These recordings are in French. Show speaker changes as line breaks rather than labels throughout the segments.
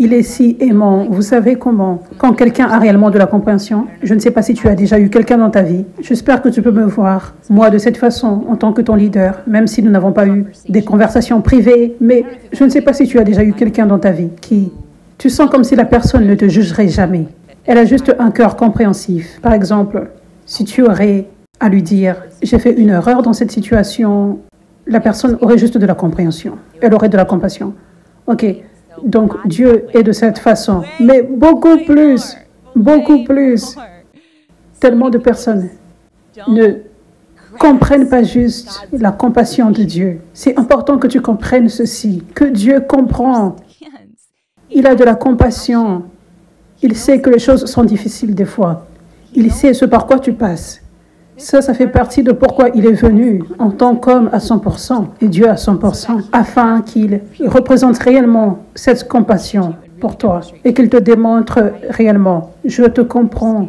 Il est si aimant. Vous savez comment? Quand quelqu'un a réellement de la compréhension, je ne sais pas si tu as déjà eu quelqu'un dans ta vie. J'espère que tu peux me voir, moi, de cette façon, en tant que ton leader, même si nous n'avons pas eu des conversations privées, mais je ne sais pas si tu as déjà eu quelqu'un dans ta vie qui... Tu sens comme si la personne ne te jugerait jamais. Elle a juste un cœur compréhensif. Par exemple, si tu aurais à lui dire « J'ai fait une erreur dans cette situation », la personne aurait juste de la compréhension. Elle aurait de la compassion. Ok, donc Dieu est de cette façon. Mais beaucoup plus. Tellement de personnes ne comprennent pas juste la compassion de Dieu. C'est important que tu comprennes ceci, que Dieu comprend. Il a de la compassion. Il sait que les choses sont difficiles des fois. Il sait ce par quoi tu passes. Ça fait partie de pourquoi il est venu en tant qu'homme à 100% et Dieu à 100%, afin qu'il représente réellement cette compassion pour toi et qu'il te démontre réellement, je te comprends.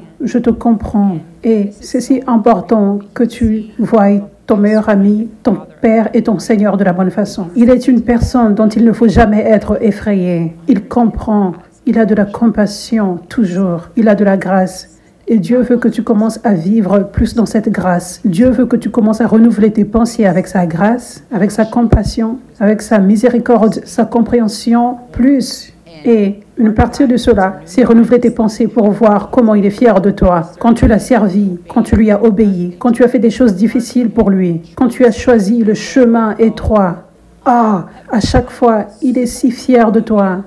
Et c'est si important que tu voies ton meilleur ami, ton Père et ton Seigneur de la bonne façon. Il est une personne dont il ne faut jamais être effrayé. Il comprend, il a de la compassion toujours, il a de la grâce. Et Dieu veut que tu commences à vivre plus dans cette grâce. Dieu veut que tu commences à renouveler tes pensées avec sa grâce, avec sa compassion, avec sa miséricorde, sa compréhension, plus. Et une partie de cela, c'est renouveler tes pensées pour voir comment il est fier de toi. Quand tu l'as servi, quand tu lui as obéi, quand tu as fait des choses difficiles pour lui, quand tu as choisi le chemin étroit. À chaque fois, il est si fier de toi.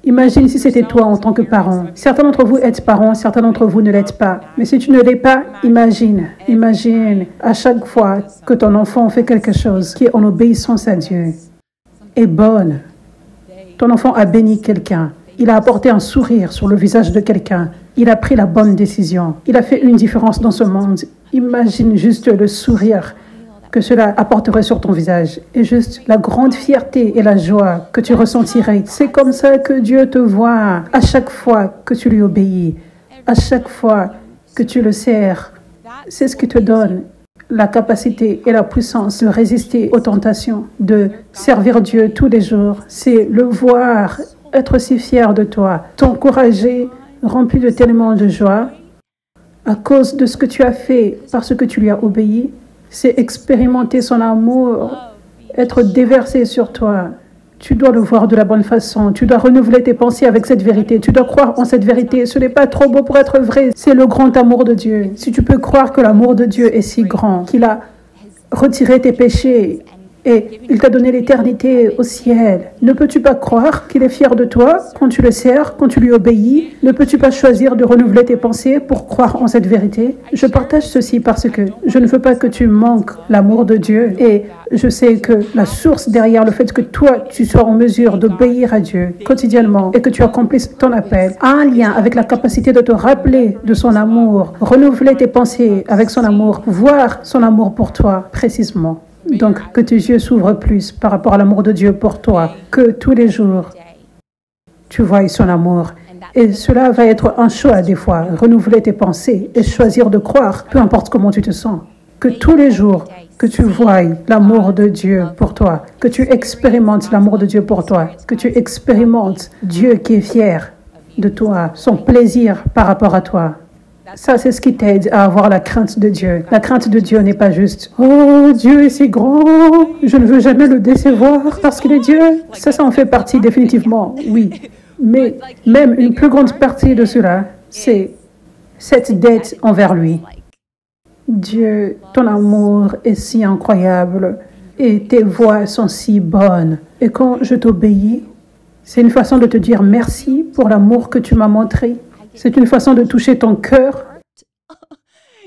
Imagine si c'était toi en tant que parent. Certains d'entre vous êtes parents, certains d'entre vous ne l'êtes pas. Mais si tu ne l'es pas, imagine à chaque fois que ton enfant fait quelque chose qui est en obéissance à Dieu est bonne. Ton enfant a béni quelqu'un. Il a apporté un sourire sur le visage de quelqu'un. Il a pris la bonne décision. Il a fait une différence dans ce monde. Imagine juste le sourire que cela apporterait sur ton visage et juste la grande fierté et la joie que tu ressentirais. C'est comme ça que Dieu te voit à chaque fois que tu lui obéis, à chaque fois que tu le sers. C'est ce qui te donne la capacité et la puissance de résister aux tentations, de servir Dieu tous les jours. C'est le voir, être si fier de toi, t'encourager, rempli de tellement de joie à cause de ce que tu as fait, parce que tu lui as obéi. C'est expérimenter son amour, être déversé sur toi. Tu dois le voir de la bonne façon. Tu dois renouveler tes pensées avec cette vérité. Tu dois croire en cette vérité. Ce n'est pas trop beau pour être vrai. C'est le grand amour de Dieu. Si tu peux croire que l'amour de Dieu est si grand, qu'il a retiré tes péchés et il t'a donné l'éternité au ciel, ne peux-tu pas croire qu'il est fier de toi quand tu le sers, quand tu lui obéis? Ne peux-tu pas choisir de renouveler tes pensées pour croire en cette vérité? Je partage ceci parce que je ne veux pas que tu manques l'amour de Dieu et je sais que la source derrière le fait que toi, tu sois en mesure d'obéir à Dieu quotidiennement et que tu accomplisses ton appel a un lien avec la capacité de te rappeler de son amour, renouveler tes pensées avec son amour, voir son amour pour toi précisément. Donc, que tes yeux s'ouvrent plus par rapport à l'amour de Dieu pour toi, que tous les jours, tu voies son amour. Et cela va être un choix des fois, renouveler tes pensées et choisir de croire, peu importe comment tu te sens. Que tous les jours, que tu voies l'amour de Dieu pour toi, que tu expérimentes l'amour de Dieu pour toi, que tu expérimentes Dieu qui est fier de toi, son plaisir par rapport à toi. Ça, c'est ce qui t'aide à avoir la crainte de Dieu. La crainte de Dieu n'est pas juste « Oh, Dieu est si grand, je ne veux jamais le décevoir parce qu'il est Dieu ». Ça en fait partie définitivement, oui. Mais même une plus grande partie de cela, c'est cette dette envers lui. Dieu, ton amour est si incroyable et tes voies sont si bonnes. Et quand je t'obéis, c'est une façon de te dire merci pour l'amour que tu m'as montré. C'est une façon de toucher ton cœur,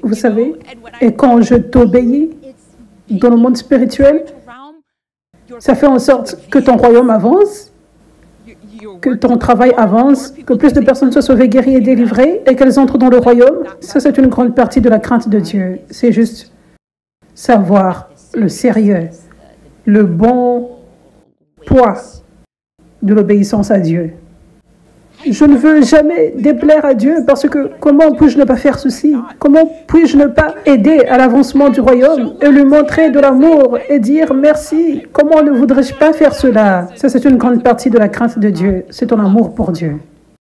vous savez. Et quand je t'obéis dans le monde spirituel, ça fait en sorte que ton royaume avance, que ton travail avance, que plus de personnes soient sauvées, guéries et délivrées, et qu'elles entrent dans le royaume. Ça, c'est une grande partie de la crainte de Dieu. C'est juste savoir le sérieux, le bon poids de l'obéissance à Dieu. Je ne veux jamais déplaire à Dieu parce que comment puis-je ne pas faire ceci? Comment puis-je ne pas aider à l'avancement du royaume et lui montrer de l'amour et dire merci? Comment ne voudrais-je pas faire cela? Ça, c'est une grande partie de la crainte de Dieu. C'est ton amour pour Dieu.